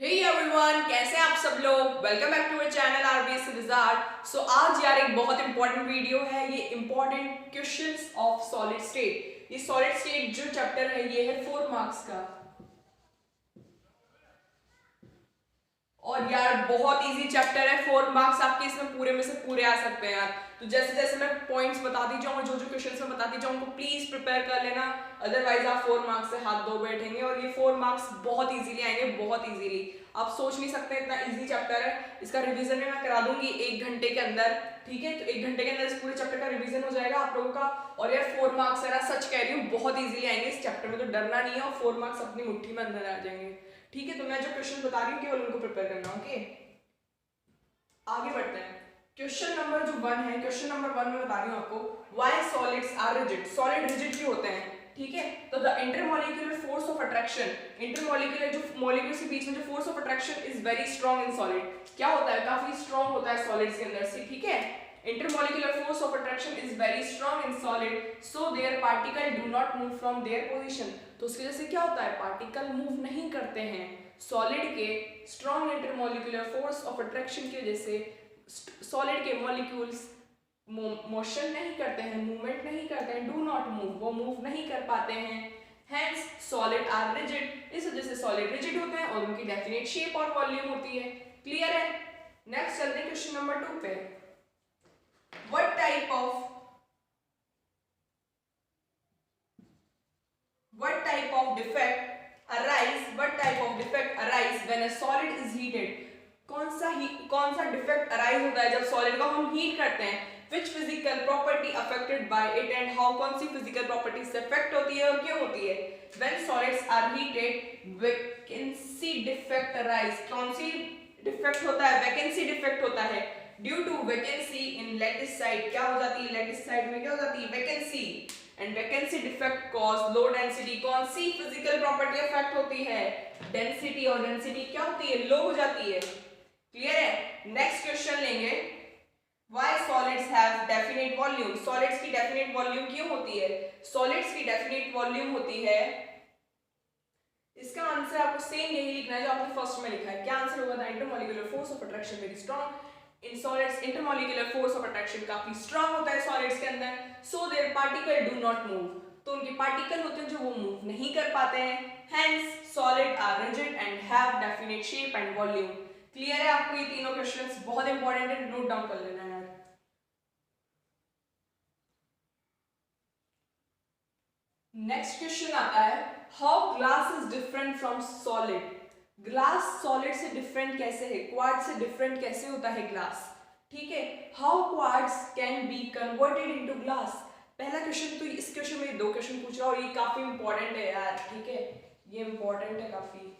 Hey everyone, कैसे हैं आप सब लोग। Welcome back to our channel RBS result. So आज यार एक बहुत इंपॉर्टेंट वीडियो है। ये important questions of solid state. ये सॉलिड स्टेट जो चैप्टर है ये है 4 मार्क्स का। और यार बहुत इजी चैप्टर है। 4 मार्क्स आपके इसमें पूरे में से पूरे आ सकते हैं यार। तो जैसे जैसे मैं पॉइंट्स बताती जाऊंगा, जो जो क्वेश्चंस मैं बताती जाऊँ उनको प्लीज प्रिपेयर कर लेना। अदरवाइज आप 4 मार्क्स से हाथ धो बैठेंगे और ये 4 मार्क्स बहुत इजीली आएंगे, बहुत इजीली। आप सोच नहीं सकते इतना इजी चैप्टर है। इसका रिवीजन में मैं करा दूंगी 1 घंटे के अंदर। ठीक है, तो 1 घंटे के अंदर इस पूरे चैप्टर का रिवीजन हो जाएगा आप लोगों का। और यार 4 मार्क्स है ना, सच कह रही हूँ बहुत इजीली आएंगे इस चैप्टर में, तो डरना नहीं है और 4 मार्क्स अपनी मुट्ठी में अंदर आ जाएंगे। ठीक है, तो मैं जो क्वेश्चन बता रही हूँ केवल उनको प्रिपेयर करना। ओके, आगे बढ़ते हैं। क्वेश्चन नंबर जो 1 है, क्वेश्चन नंबर 1 में बता रही हूँ आपको why solids are rigid. Solid rigid क्यों होते हैं? ठीक है, तो the intermolecular force of attraction, intermolecular जो मॉलिक्यूल्स के बीच में जो force of attraction is very strong in solid. क्या होता है? काफी स्ट्रांग होता है सॉलिड्स के अंदर से। ठीक है, intermolecular force of attraction is very strong in solid, so their particle do not move from their position. तो उसकी वजह से क्या होता है? पार्टिकल मूव नहीं करते हैं। सॉलिड के strong intermolecular force of attraction की वजह से सॉलिड के मॉलिक्यूल्स मोशन नहीं करते हैं, मूवमेंट नहीं करते हैं, डू नॉट मूव, वो मूव नहीं कर पाते हैं। हेंस सॉलिड आर रिजिड, इस वजह से सॉलिड रिजिड होते हैं और उनकी डेफिनेट शेप और वॉल्यूम होती है। क्लियर है? नेक्स्ट चलते हैं क्वेश्चन नंबर 2 पे। What type of defect arise when a solid is heated? कौन सा डिफेक्ट अराइज होता है जब सॉलिड को हम हीट करते हैं? Which physical property affected by it and how, कौन सी फिजिकल प्रॉपर्टी से अफेक्ट होती है और क्यों होती है? When solids are heated vacancy defect arise. कौन सी डिफेक्ट होता है? वैकेंसी डिफेक्ट होता है। Due to vacancy in lattice side, क्या हो जाती है? लैटिस साइड में क्या हो जाती है? Vacancy. And vacancy defect cause low density. कौन सी फिजिकल प्रॉपर्टी अफेक्ट होती है? डेंसिटी। और डेंसिटी क्या होती है? लो हो जाती है। क्लियर है? नेक्स्ट क्वेश्चन लेंगे। Why solids have definite volume? Solids की definite volume क्यों होती है? Solids की definite volume होती है, इसका आंसर आपको सेम यही लिखना है जो आपने फर्स्ट में लिखा है। क्या आंसर होगा? The intermolecular force of attraction very strong in solids. Intermolecular force of attraction काफी स्ट्रांग होता है सॉलिड्स के अंदर, so their particle do not move, तो उनके पार्टिकल होते हैं जो वो मूव नहीं कर पाते हैं। Hence solid are rigid and have definite shape and volume. Clear है आपको? ये तीनों क्वेश्चंस बहुत इंपॉर्टेंट है, नोट डाउन कर लेना यार। नेक्स्ट क्वेश्चन आता है, how glass is different from solid. Glass solid से डिफरेंट कैसे है? क्वार्ट्ज से डिफरेंट कैसे होता है ग्लास? ठीक है, how quartz can be converted into glass. पहला क्वेश्चन, तो इस क्वेश्चन में 2 क्वेश्चन पूछ रहा और ये काफी इंपॉर्टेंट है यार। ठीक है, ये इंपॉर्टेंट है काफी।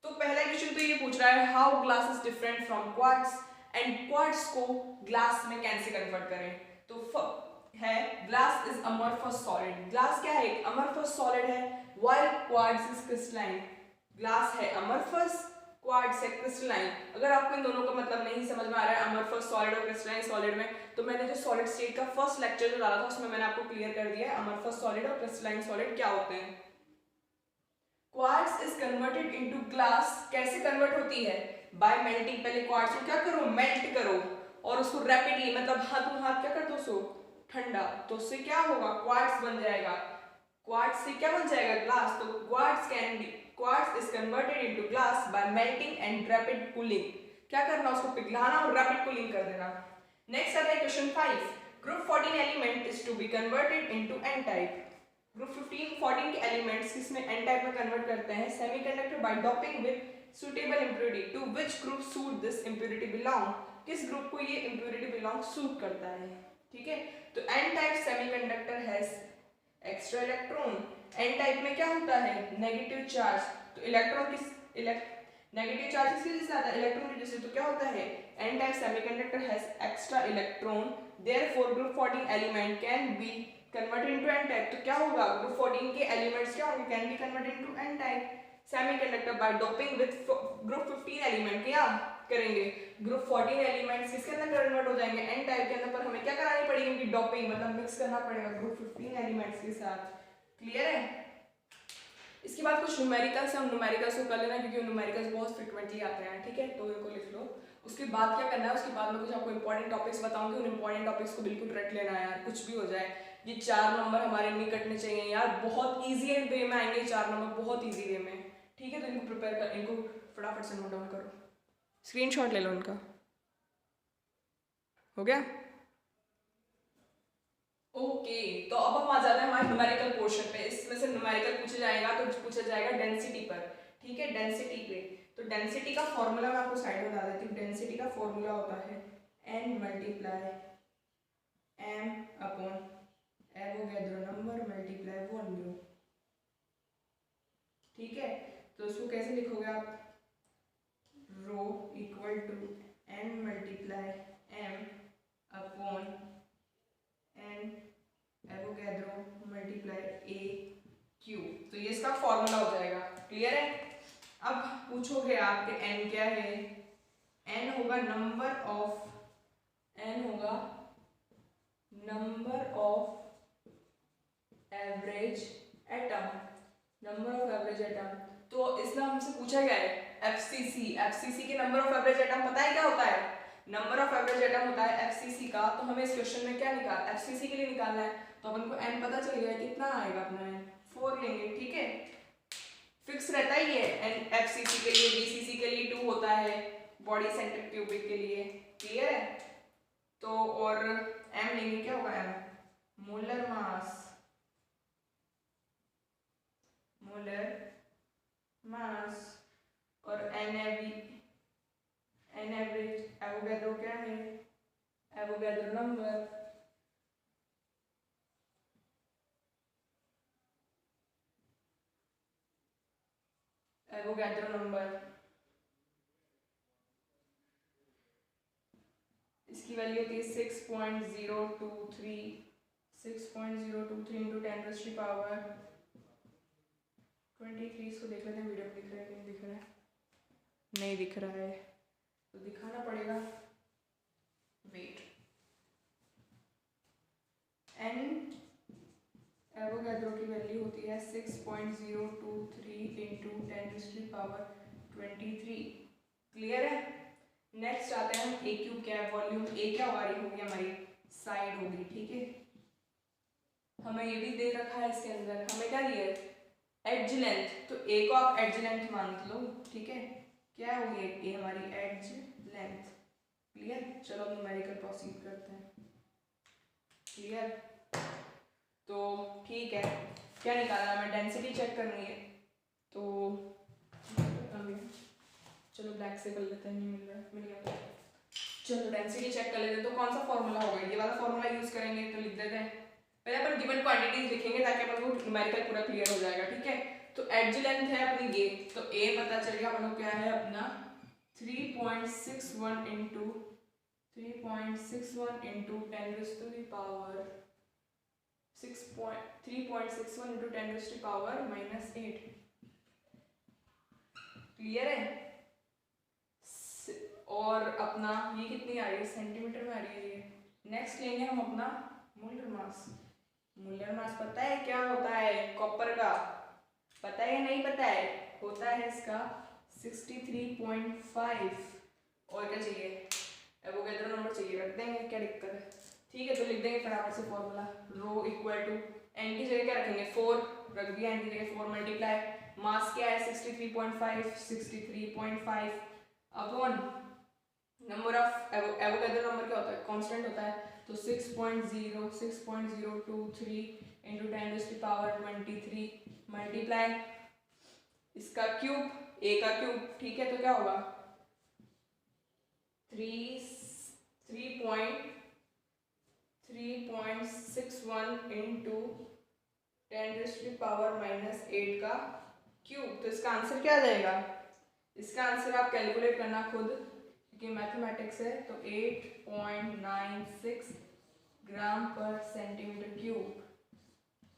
तो पहला क्वेश्चन तो ये पूछ रहा है how glass is different from quartz and quartz को ग्लास में कैसे कन्वर्ट करें। तो है ग्लास इज अमorphous सॉलिड। ग्लास क्या है? एक अमorphous सॉलिड है, while quartz is crystalline. Glass है अमorphous, क्वार्ट्ज है क्रिस्टलाइन। अगर आपको इन दोनों का मतलब नहीं समझ में आ रहा है अमorphous सॉलिड और क्रिस्टलाइन सॉलिड में, तो मैंने जो सॉलिड स्टेट का फर्स्ट लेक्चर जो डाला था उसमें मैंने आपको क्लियर कर दिया है अमorphous सॉलिड और क्रिस्टलाइन सॉलिड क्या होते हैं। Quartz is converted into glass, कैसे कन्वर्ट होती है? Bye melting. पहले क्वार्ट्ज को क्या करो? मेल्ट करो और उसको रैपिडली, मतलब हाथों हाथ क्या कर दो, उसको ठंडा, तो उससे क्या होगा? क्वार्ट्ज बन जाएगा। क्वार्ट्ज से क्या बन जाएगा? ग्लास। तो quartz is converted into glass bye melting and rapid cooling. क्या करना? उसको पिघलाना और रैपिड कूलिंग कर देना। नेक्स्ट आता है question 5। Group 14 element is to be converted into n type. Group 14 के एलिमेंट्स किसमें? एन टाइप में कन्वर्ट करते हैं semiconductor by doping with suitable impurity. To which group suit this impurity belong. किस ग्रुप को ये इंप्योरिटी बिलोंग सूट करता है? ठीक है, तो n type semiconductor has extra electron. N type में क्या होता है? Negative charge. तो इलेक्ट्रॉन किस नेगेटिव चार्ज किसकी वजह से आता है? इलेक्ट्रॉन की वजह से। तो क्या होता है? N type semiconductor has extra electron, therefore group 14 element can be converted into n type. तो क्या होगा? ग्रुप 14 के एलिमेंट्स क्या होंगे? Can be converted into n type semiconductor by doping with group 15 element. क्या करेंगे? ग्रुप 14 एलिमेंट्स किसके अंदर कन्वर्ट हो जाएंगे? एन टाइप के अंदर, पर हमें क्या करानी पड़ेगी? उनकी डोपिंग, मतलब मिक्स करना पड़ेगा ग्रुप 15 एलिमेंट्स के साथ। क्लियर है? इसके इसके बाद कुछ न्यूमेरिकल्स हम न्यूमेरिकल्स को कर लेना क्योंकि न्यूमेरिकल्स बहुत फ्रिक्वेंटली आते हैं, ठीक है, तो इनको लिख लो। उसके बाद क्या करना है, उसके बाद मैं कुछ आपको इंपॉर्टेंट टॉपिक्स बताऊंगी, उन इंपॉर्टेंट टॉपिक्स को बिल्कुल रट लेना है यार, कुछ भी हो जाए। ये 4 नंबर हमारे नहीं कटने चाहिए यार, बहुत ईजी वे में आएंगे 4 नंबर, बहुत ईजी वे में, ठीक है। तो इनको प्रिपेयर कर, इनको फटाफट से नोट डाउन करो, स्क्रीनशॉट ले लो इनका। हो गया? ओके, तो अब हम आ जाते हैं हमारे न्यूमेरिकल पोर्शन पे। इसमें से न्यूमेरिकल पूछा जाएगा तो पूछा जाएगा डेंसिटी पर, ठीक है, डेंसिटी पे। तो डेंसिटी का फॉर्मूला मैं आपको साइड में बता देती हूँ। डेंसिटी का फॉर्मूला होता है n multiply m upon Avogadro number multiply volume, ठीक है। तो उसको कैसे लिखोगे आप, rho equal to n multiply m upon n Avogadro multiply a cube. तो ये इसका फॉर्मूला हो जाएगा, क्लियर है। अब पूछोगे आप कि n क्या है, n होगा number of average atom, number of average atom. तो इसमें हमसे पूछा गया है एफसीसी के नंबर ऑफ एवरेज एटम पता है क्या होता है, नंबर ऑफ एवरेज एटम होता है एफसीसी का। तो हमें इस क्वेश्चन में क्या निकाल, एफसीसी के लिए निकालना है, तो अपन को n पता चल गया, कितना आएगा अपना n, 4 लेंगे, ठीक है। फिक्स रहता ही है एन एफसीसी के लिए, बीसीसी के लिए 2 होता है, बॉडी सेंटर क्यूबिक के लिए, क्लियर है। तो और m लेंगे, क्या होगा m, मोलर मास, और n एवरेज एवोगैड्रो क्या है, एवोगैड्रो नंबर, एवोगैड्रो नंबर इसकी वैल्यू होती है 6.023 इंटू 10 पावर 23। इसको देख लेते हैं वीडियो में दिख रहा है कि नहीं दिख रहा है, नहीं दिख रहा है तो दिखाना पड़ेगा, वेट। n एवोगैड्रो की वैल्यू होती है 6.023 इंटू 10 पावर 23, क्लियर है। नेक्स्ट आते हैं हम ए क्यूब क्या है, वॉल्यूम ए क्या होगी हमारी साइड होगी, ठीक है। हमें ये भी दे रखा है इसके अंदर, हमें क्या दिया है एड्ज लेंथ, तो ए को आप एड्ज लेंथ मान लो, ठीक है। क्या होगी ए हमारी एड्ज लेंथ, क्लियर। चलो न्यूमेरिकल प्रोसीड करते हैं, क्लियर। तो ठीक है, क्या निकालना है, हमें डेंसिटी चेक करनी है, तो चलो ब्लैक से कर लेते हैं, नहीं मिल रहा है, मिल गया। चलो डेंसिटी चेक कर लेते हैं, तो कौन सा फॉर्मूला होगा, ये वाला फॉर्मूला यूज करेंगे। तो लिख देते हैं, पहले अपन गिवन क्वांटिटीज लिखेंगे ताकि अपन को न्यूमेरिकल पूरा क्लियर हो जाएगा, ठीक है। तो एड्ज लेंथ है अपनी ये, तो ए पता चल गया अपन को क्या है अपना 3.61 into 3.61 into 10 power 3.61 into 10 power -8, clear है। और अपना ये कितनी आ रही है, सेंटीमीटर में आ रही है ये। नेक्स्ट लेंगे हम अपना मोलर मास पता है क्या होता है कॉपर का, पता है या नहीं पता है, होता है इसका 63.5। और क्या चाहिए, एवोगैड्रो नंबर चाहिए, रख देंगे, क्या दिक्कत है, ठीक है। तो लिख देंगे फटाफट से formula, rho equal to n की जगह क्या रखेंगे 4 रख दिया, एन की जगह 4 मल्टीप्लाई मास क्या है 63.5 upon number of Avogadro number क्या होता है, कांस्टेंट होता है, तो 6.023 इंटू 10 पावर 23 मल्टीप्लाई इसका क्यूब, ए का क्यूब, ठीक है। तो क्या होगा 3.61 इंटू 10 पावर -8 का क्यूब। तो इसका आंसर क्या आ जाएगा, इसका आंसर आप कैलकुलेट करना खुद क्योंकि मैथमेटिक्स है। तो 8.96 ग्राम पर सेंटीमीटर क्यूब।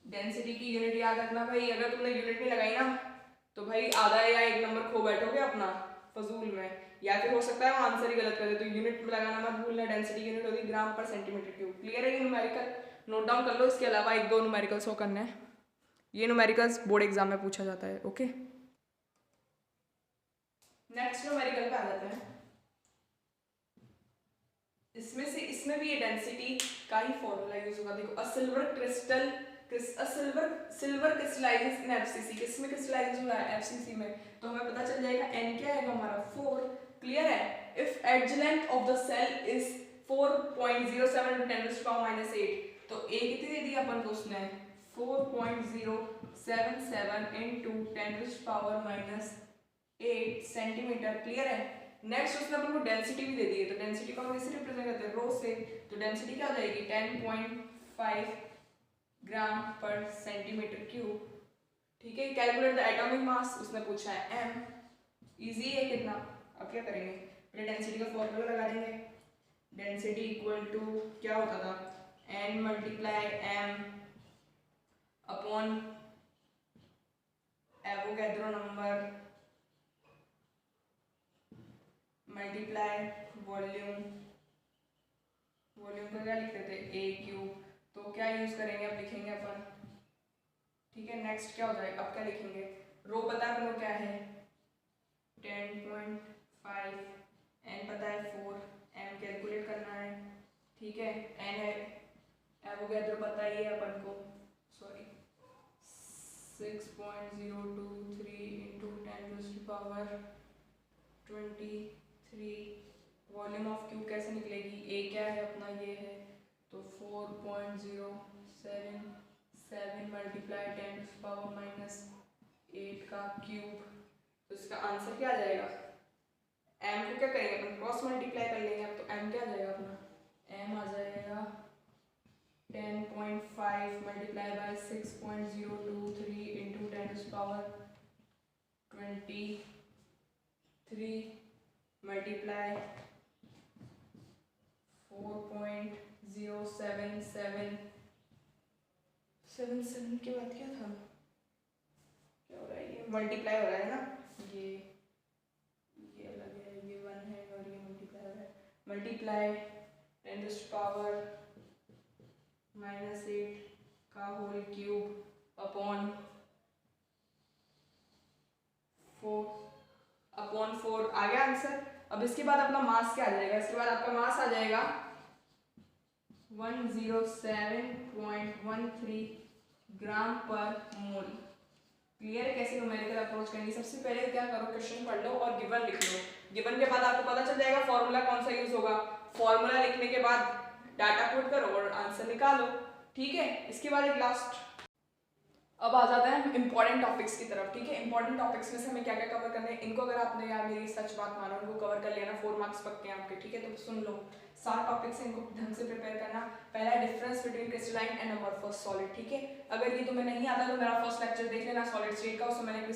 डेंसिटी की यूनिट याद रखना भाई, अगर तुमने यूनिट नहीं लगाई ना तो भाई आधा या 1 नंबर खो बैठोगे अपना फजूल में, या फिर हो सकता है वो आंसर ही गलत कर दे। तो यूनिट में लगाना मत भूलना, डेंसिटी यूनिट होगी ग्राम पर सेंटीमीटर क्यूब, क्लियर है। ये न्यूमेरिकल नोट डाउन कर लो, इसके अलावा 1-2 न्यूमेरिकल्स हो करने हैं। ये न्यूमेरिकल्स बोर्ड एग्जाम में पूछा जाता है। ओके, नेक्स्ट न्यूमेरिकल पे आ जाते हैं। इसमें भी ये डेंसिटी का ही फॉर्मूला यूज होगा। देखो, अ सिल्वर क्रिस्टलाइजेस इन एफसीसी, किसमें क्रिस्टलाइजेस हो रहा है? एफसीसी में। तो हमें पता चल जाएगा n क्या आएगा हमारा 4। क्लियर है? If edge length of the cell is 4.07 × 10⁻⁸, तो a कितनी दे दी अपन को उसने? 4.077 × 10⁻⁸ सेंटीमीटर। क्लियर है? नेक्स्ट उसने अपन को डेंसिटी भी दे दी है, तो डेंसिटी को हम कैसे रिप्रेजेंट करते हैं? रो से। तो डेंसिटी क्या हो जाएगी? 10.5 ग्राम पर सेंटीमीटर क्यूब। ठीक है, कैलकुलेट द एटॉमिक मास उसने पूछा है m। इजी है कितना। अब क्या करेंगे? पहले डेंसिटी का फॉर्मूला लगा देंगे। डेंसिटी इक्वल टू क्या होता था? n multiply m upon Avogadro number multiply volume. Volume का क्या लिखते थे? a cube. तो क्या यूज करेंगे? अब लिखेंगे अपन। ठीक है, नेक्स्ट क्या हो जाएगा? अब क्या लिखेंगे? रो पता है अपन को क्या है? 10.5, n पता है 4, m कैलकुलेट करना है। ठीक है, n है, एवोगैड्रो पता ही है अपन को, सॉरी 6.023 × 10⁻23। वॉल्यूम ऑफ क्यूब कैसे निकलेगी? a क्या है अपना? ये है, तो 4.077 मल्टीप्लाई 10⁻⁸ का क्यूब। तो इसका आंसर क्या आ जाएगा? m को क्या करेंगे अपन? क्रॉस मल्टीप्लाई कर लेंगे। अब तो m क्या आ जाएगा अपना? m आ जाएगा 10.5 मल्टीप्लाई बाय 6.023 × 10⁻23 मल्टीप्लाई 4.077 के बाद क्या था? क्या हो रहा है? ये मल्टीप्लाई हो रहा है ना, ये अलग है, ये 1 है और ये मल्टीप्लाई हो रहा है। मल्टीप्लाई 10⁻⁻8 का होल क्यूब अपॉन 4 आ गया आंसर। अब इसके बाद अपना मास क्या आ जाएगा? इसके बाद आपका मास आ जाएगा 107.13 ग्राम पर मोल। क्लियर है कैसे न्यूमेरिकल अप्रोच करनी? सबसे पहले क्या करो? क्वेश्चन पढ़ लो और गिवन लिख लो। गिवन के बाद आपको पता चल जाएगा फॉर्मूला कौन सा यूज होगा। फॉर्मूला लिखने के बाद डाटा पुट करो और आंसर निकालो। ठीक है, इसके बाद एक लास्ट अब आ जाता है इंपॉर्टेंट टॉपिक्स की तरफ। ठीक है, इंपॉर्टेंट टॉपिक्स में से हमें क्या क्या कवर करना है, इनको अगर आपने यार मेरी सच बात मानो, इनको कवर कर लिया ना 4 मार्क्स पक्के हैं आपके। ठीक है, तो सुन लो 7 टॉपिक्स हैं, इनको ढंग से प्रिपेयर करना। पहला difference between crystalline and amorphous solid. ठीक है, अगर ये तुम्हें नहीं आता तो मेरा फर्स्ट लेक्चर देख लेना सॉलिड स्टेट का, उसमें मैंने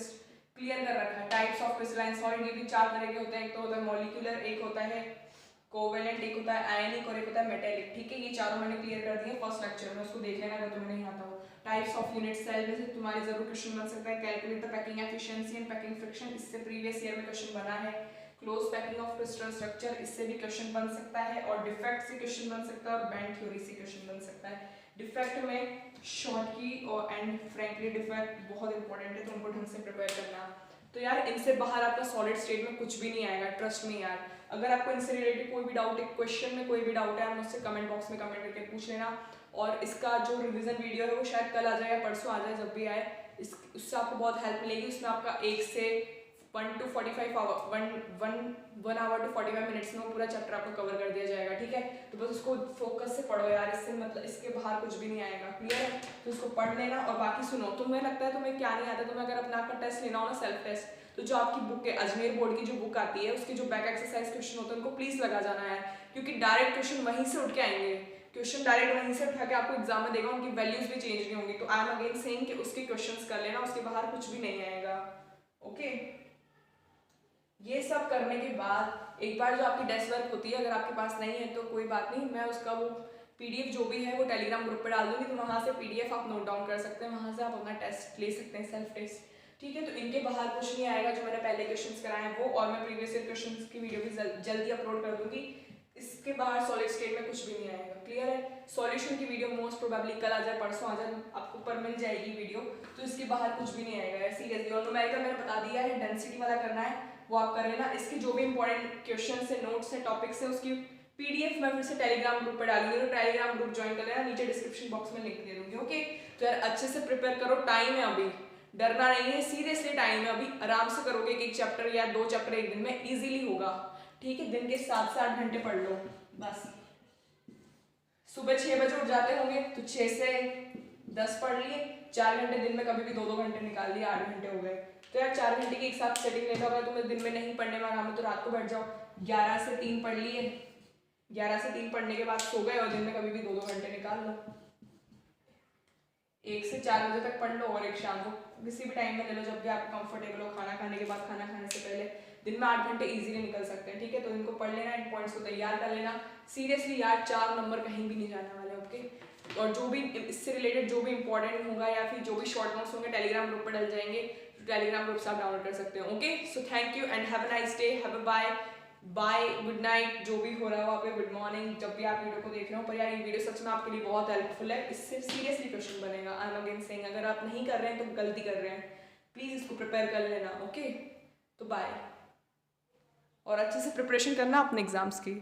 क्लियर कर रखा है। टाइप्स ऑफ क्रिस्टलाइन सॉलिड, ये भी 4 तरह के होते हैं। एक तो होता है मॉलिक्यूलर, एक होता है कोवेलेंट, एक होता है आयनिक और एक होता है मेटेलिक। ठीक है, ये चारों मैंने क्लियर कर दिए फर्स्ट लेक्चर में, उसको देख लेना अगर तुम्हें नहीं आता हो। टाइप्स ऑफ यूनिट सेल में से तुम्हारे जरूर क्वेश्चन बन सकता है। Calculate the packing efficiency and packing friction, इससे प्रीवियस ईयर में क्वेश्चन बना है। Close packing of crystal structure, इससे भी क्वेश्चन बन सकता है। और डिफेक्ट से क्वेश्चन बन सकता है और बैंड थ्योरी से क्वेश्चन बन सकता है। डिफेक्ट में शॉर्ट की और एंड फ्रैंकली डिफेक्ट बहुत इंपॉर्टेंट है, तो उनको ढंग से प्रिपेयर करना। तो यार इनसे बाहर आपका सॉलिड स्टेट में कुछ भी नहीं आएगा, ट्रस्ट मी यार। अगर आपको इनसे रिलेटेड कोई भी डाउट है, क्वेश्चन में कोई भी डाउट है, आप मुझसे कमेंट बॉक्स में कमेंट करके पूछ लेना। और इसका जो रिवीजन वीडियो है वो शायद कल आ जाए या परसों आ जाए, जब भी आए उससे आपको बहुत हेल्प मिलेगी। उसमें आपका 1 से 1 to 45 आवर टू 45 मिनट्स में वो पूरा चैप्टर आपको कवर कर दिया जाएगा। ठीक है, तो बस उसको फोकस से पढ़ो यार, इससे मतलब इसके बाहर कुछ भी नहीं आएगा। क्लियर है? तो उसको पढ़ लेना। और बाकी सुनो, तुम्हें लगता है तुम्हें क्या नहीं आता, तुम्हें अगर अपना आपका टेस्ट लेना हो ना, सेल्फ टेस्ट, तो जो आपकी बुक है अजमेर बोर्ड की जो बुक आती है, उसके जो बैक एक्सरसाइज क्वेश्चन होते हैं उनको प्लीज लगा जाना है, क्योंकि डायरेक्ट क्वेश्चन वहीं से उठ के आएंगे। क्वेश्चन डायरेक्ट वहीं से उठा के आपको एग्जाम में देगा, उनकी वैल्यूज भी चेंज नहीं होंगी। तो आई एम अगेन सेइंग कि उसके क्वेश्चंस कर लेना, उसके बाहर कुछ भी नहीं आएगा। ओके, ये सब करने के बाद एक बार जो आपकी डेस्क वर्क होती है, अगर आपके पास नहीं है तो कोई बात नहीं, मैं उसका वो पीडीएफ जो भी है वो टेलीग्राम ग्रुप पे डाल दूंगी, तो वहाँ से पीडीएफ आप नोट डाउन कर सकते हैं, वहाँ से आप अपना टेस्ट ले सकते हैं, सेल्फ टेस्ट। ठीक है, तो इनके बाहर कुछ नहीं आएगा। जो मैंने पहले क्वेश्चंस कराए हैं वो, और मैं प्रीवियस ईयर क्वेश्चंस की वीडियो भी जल्दी अपलोड कर दूंगी। इसके बाहर सॉलिड स्टेट में कुछ भी नहीं आएगा। क्लियर है? सॉल्यूशन की वीडियो मोस्ट प्रोबेबली कल आ जाए, परसों आ जाए, आपको ऊपर मिल जाएगी वीडियो, तो इसके बाहर कुछ भी नहीं आएगा सीरियसली। और न्यूमेरिकल मैंने बता दिया है, डेंसिटी वाला करना है वो आप कर लेना। इसके जो भी इंपॉर्टेंट क्वेश्चन है, नोट्स है, टॉपिक्स है, उसकी पीडीएफ मैं फिर से टेलीग्राम ग्रुप पर डालूंगी, तो टेलीग्राम ग्रुप ज्वाइन कर लेना, नीचे डिस्क्रिप्शन बॉक्स में लिंक दे दूंगी। ओके, तो यार अच्छे से प्रिपेयर करो, टाइम है अभी, डरना नहीं है, सीरियसली टाइम है अभी, आराम से करोगे, एक चैप्टर या 2 चैप्टर एक दिन में इजीली होगा। ठीक है, दिन के 7 से 8 घंटे पढ़ लो बस। सुबह 6 बजे उठ जाते होंगे तो 6 से 10 पढ़ लिए, 4 घंटे दिन में कभी भी 2-2 घंटे निकाल लिए, 8 घंटे हो गए। तो यार 4 घंटे की एक साथ सेटिंग लेता होगा, तुम्हें दिन में नहीं पढ़ने में आराम है तो रात को बैठ जाओ, 11 से 3 पढ़ लिए, 11 से 3 पढ़ने के बाद सो गए और दिन में कभी भी 2-2 घंटे निकाल लो। 1 से 4 बजे तक पढ़ लो और एक शाम को किसी भी टाइम में ले लो जब भी आप कंफर्टेबल हो, खाना खाने के बाद, खाना खाने से पहले। दिन में 8 घंटे इजीली निकल सकते हैं। ठीक है, तो इनको पढ़ लेना, इन पॉइंट्स को तैयार कर लेना। सीरियसली यार 4 नंबर कहीं भी नहीं जाने वाले। ओके, और जो भी इससे रिलेटेड जो भी इंपॉर्टेंट होगा या फिर जो भी शॉर्ट नोट्स होंगे टेलीग्राम ग्रुप पर डल जाएंगे, टेलीग्राम ग्रुप से आप डाउनलोड कर सकते हो। Okay, so thank you and have a nice day, have a bye, good night, जो भी हो रहा हो आप, गुड मॉर्निंग जब भी आप वीडियो को देख रहे हो। पर यार ये वीडियो सच में आपके लिए बहुत हेल्पफुल है, इससे सीरियसली क्वेश्चन बनेगा। आई एम अगेन सेइंग, अगर आप नहीं कर रहे हैं तो गलती कर रहे हैं, प्लीज़ इसको प्रिपेयर कर लेना। ओके, तो बाय, और अच्छे से प्रिपरेशन करना अपने एग्जाम्स की।